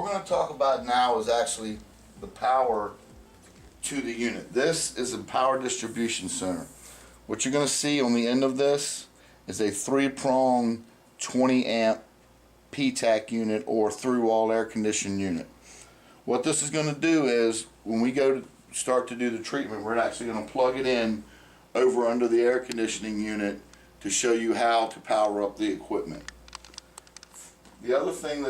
we're going to talk about now is actually the power to the unit. This is a power distribution center. What you're going to see on the end of this is a 3-prong 20 amp PTAC unit, or through wall air conditioning unit. What this is going to do is when we go to start to do the treatment, we're actually going to plug it in over under the air conditioning unit to show you how to power up the equipment. The other thing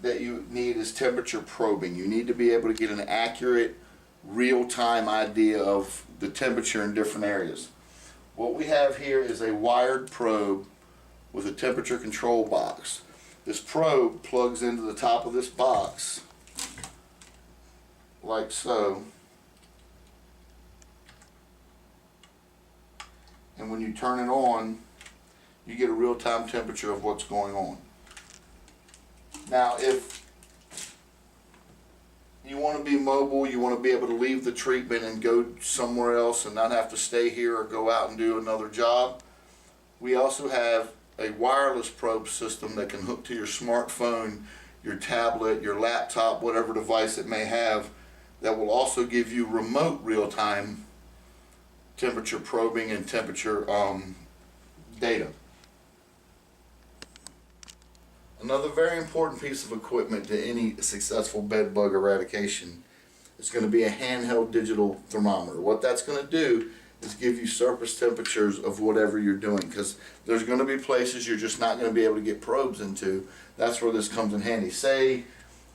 that you need is temperature probing. You need to be able to get an accurate, real-time idea of the temperature in different areas. What we have here is a wired probe with a temperature control box. This probe plugs into the top of this box like so, and when you turn it on, you get a real-time temperature of what's going on. Now, if you want to be mobile, you want to be able to leave the treatment and go somewhere else and not have to stay here or go out and do another job, we also have a wireless probe system that can hook to your smartphone, your tablet, your laptop, whatever device it may have, that will also give you remote real-time temperature probing and temperature data. Another very important piece of equipment to any successful bed bug eradication is going to be a handheld digital thermometer. What that's going to do is give you surface temperatures of whatever you're doing, because there's going to be places you're just not going to be able to get probes into. That's where this comes in handy. Say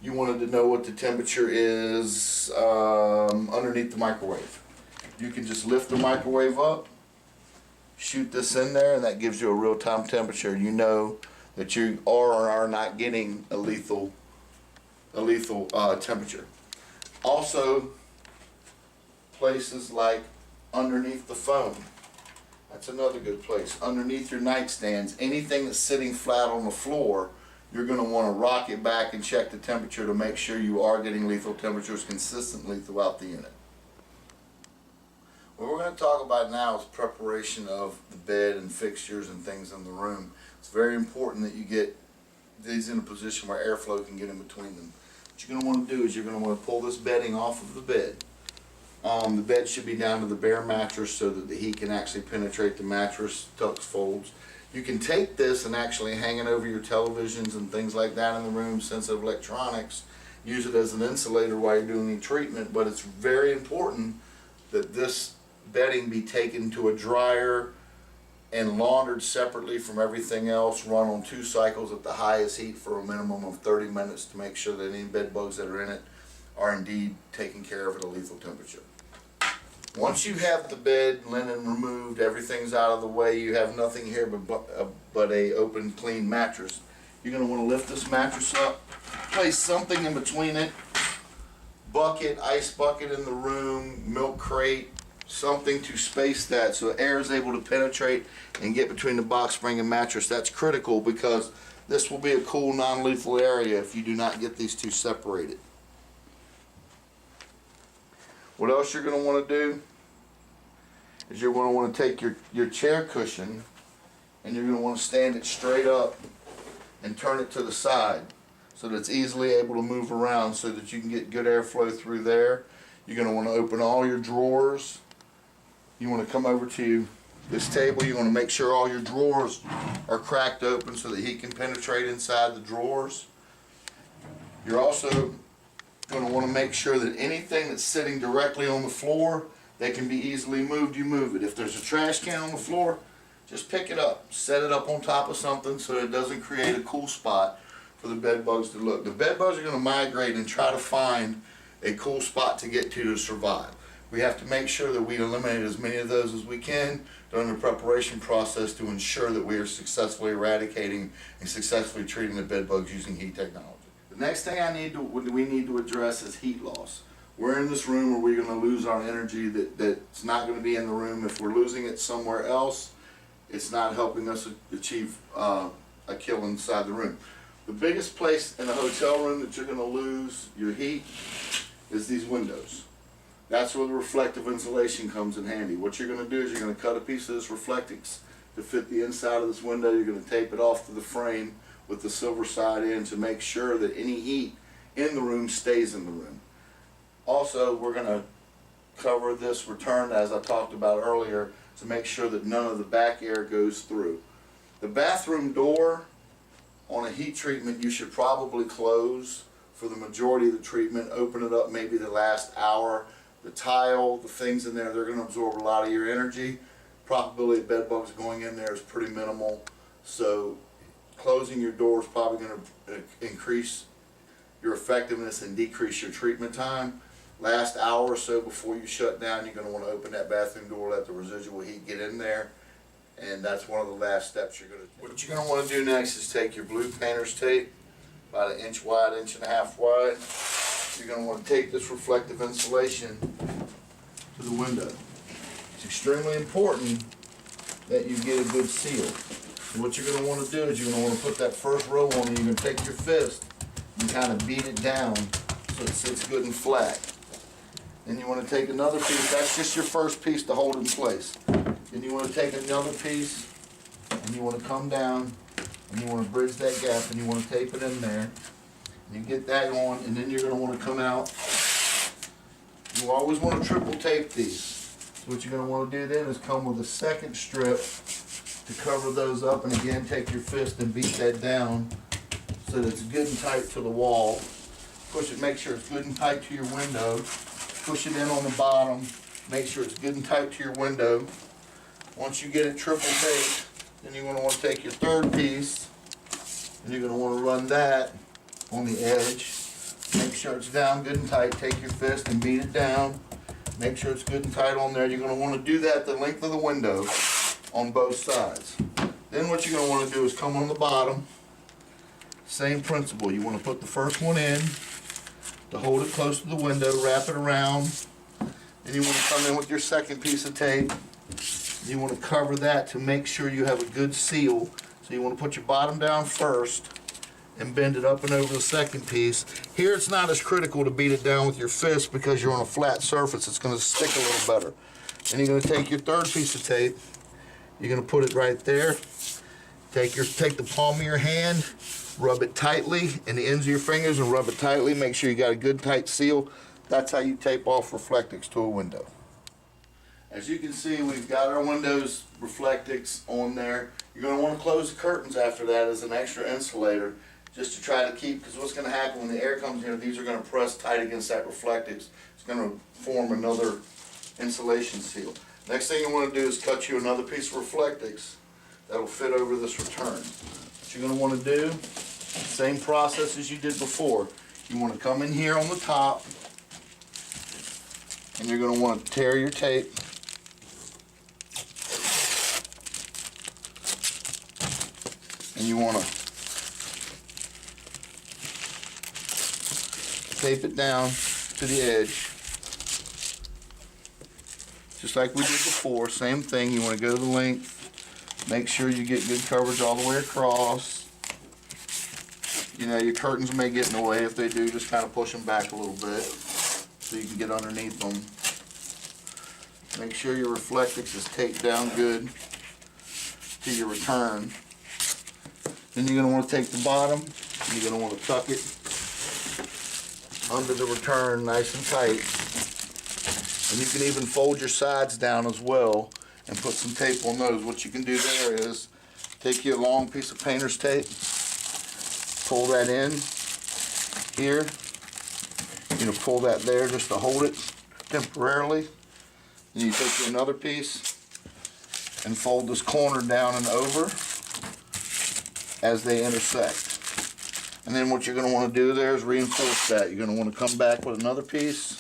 you wanted to know what the temperature is underneath the microwave. You can just lift the microwave up, shoot this in there, and that gives you a real-time temperature. You know that you are or are not getting a lethal temperature. Also, places like underneath the phone. That's another good place. Underneath your nightstands, anything that's sitting flat on the floor, you're going to want to rock it back and check the temperature to make sure you are getting lethal temperatures consistently throughout the unit. What we're going to talk about now is preparation of the bed and fixtures and things in the room. It's very important that you get these in a position where airflow can get in between them. What you're going to want to do is you're going to want to pull this bedding off of the bed. The bed should be down to the bare mattress so that the heat can actually penetrate the mattress, tucks, folds. You can take this and actually hang it over your televisions and things like that in the room, sensitive electronics. Use it as an insulator while you're doing the treatment, but it's very important that this bedding be taken to a dryer and laundered separately from everything else, run on 2 cycles at the highest heat for a minimum of 30 minutes to make sure that any bed bugs that are in it are indeed taken care of at a lethal temperature. Once you have the bed linen removed, everything's out of the way, you have nothing here but a open, clean mattress, you're going to want to lift this mattress up, place something in between it, bucket, ice bucket in the room, milk crate, something to space that so air is able to penetrate and get between the box spring and mattress. That's critical because this will be a cool, non-lethal area if you do not get these two separated. What else you're going to want to do is you're going to want to take your chair cushion and you're going to want to stand it straight up and turn it to the side so that it's easily able to move around so that you can get good airflow through there. You're going to want to open all your drawers. You want to come over to this table. You want to make sure all your drawers are cracked open so that heat can penetrate inside the drawers. You're also going to want to make sure that anything that's sitting directly on the floor that can be easily moved, you move it. If there's a trash can on the floor, just pick it up, set it up on top of something so it doesn't create a cool spot for the bed bugs to look. The bed bugs are going to migrate and try to find a cool spot to get to survive. We have to make sure that we eliminate as many of those as we can during the preparation process to ensure that we are successfully eradicating and successfully treating the bed bugs using heat technology. The next thing we need to address is heat loss. We're in this room where we're going to lose our energy that's not going to be in the room. If we're losing it somewhere else, it's not helping us achieve a kill inside the room. The biggest place in a hotel room that you're going to lose your heat is these windows. That's where the reflective insulation comes in handy. What you're going to do is you're going to cut a piece of this reflectix to fit the inside of this window. You're going to tape it off to the frame with the silver side in to make sure that any heat in the room stays in the room. Also, we're going to cover this return, as I talked about earlier, to make sure that none of the back air goes through. The bathroom door on a heat treatment you should probably close for the majority of the treatment. Open it up maybe the last hour. The tile, the things in there, they're going to absorb a lot of your energy. Probability of bed bugs going in there is pretty minimal. So closing your door is probably going to increase your effectiveness and decrease your treatment time. Last hour or so before you shut down, you're going to want to open that bathroom door, let the residual heat get in there, and that's one of the last steps you're going to do. What you're going to want to do next is take your blue painter's tape, about 1 inch wide, 1.5 inches wide. You're going to want to tape this reflective insulation to the window. It's extremely important that you get a good seal. And what you're going to want to do is you're going to want to put that first row on, and you're going to take your fist and kind of beat it down so it sits good and flat. Then you want to take another piece. That's just your first piece to hold in place. Then you want to take another piece and you want to come down and you want to bridge that gap and you want to tape it in there. And you get that on, and then you're going to want to come out. You always want to triple tape these. So what you're going to want to do then is come with a second strip to cover those up, and again take your fist and beat that down so that it's good and tight to the wall. Push it, make sure it's good and tight to your window. Push it in on the bottom, make sure it's good and tight to your window. Once you get it triple taped, then you're going to want to take your third piece and you're going to want to run that on the edge. Make sure it's down good and tight. Take your fist and beat it down. Make sure it's good and tight on there. You're going to want to do that the length of the window on both sides. Then what you're going to want to do is come on the bottom. Same principle. You want to put the first one in to hold it close to the window, wrap it around. Then you want to come in with your second piece of tape. You want to cover that to make sure you have a good seal. So you want to put your bottom down first and bend it up and over the second piece. Here it's not as critical to beat it down with your fist because you're on a flat surface. It's going to stick a little better. And you're going to take your third piece of tape. You're going to put it right there. Take the palm of your hand, rub it tightly in the ends of your fingers and rub it tightly. Make sure you got a good tight seal. That's how you tape off Reflectix to a window. As you can see, we've got our windows Reflectix on there. You're going to want to close the curtains after that as an extra insulator, just to try to keep, because what's going to happen when the air comes in, these are going to press tight against that Reflectix. It's going to form another insulation seal. Next thing you want to do is cut you another piece of Reflectix that'll fit over this return. What you're going to want to do, same process as you did before. You want to come in here on the top, and you're going to want to tear your tape. And you want to tape it down to the edge. Just like we did before, same thing. You want to go the length. Make sure you get good coverage all the way across. You know, your curtains may get in the way. If they do, just kind of push them back a little bit so you can get underneath them. Make sure your Reflectix is taped down good to your return. Then you're going to want to take the bottom and you're going to want to tuck it under the return nice and tight. And you can even fold your sides down as well and put some tape on those. What you can do there is take your long piece of painter's tape, pull that in here, you know, pull that there just to hold it temporarily. Then you take another piece and fold this corner down and over as they intersect. And then what you're going to want to do there is reinforce that. You're going to want to come back with another piece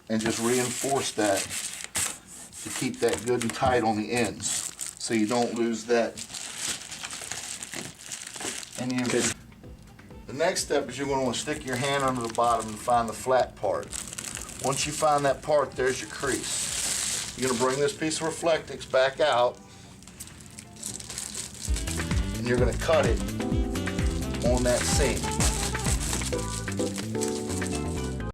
and just reinforce that to keep that good and tight on the ends so you don't lose that. The next step is you're going to want to stick your hand under the bottom and find the flat part. Once you find that part, there's your crease. You're going to bring this piece of Reflectix back out and you're going to cut it on that seam.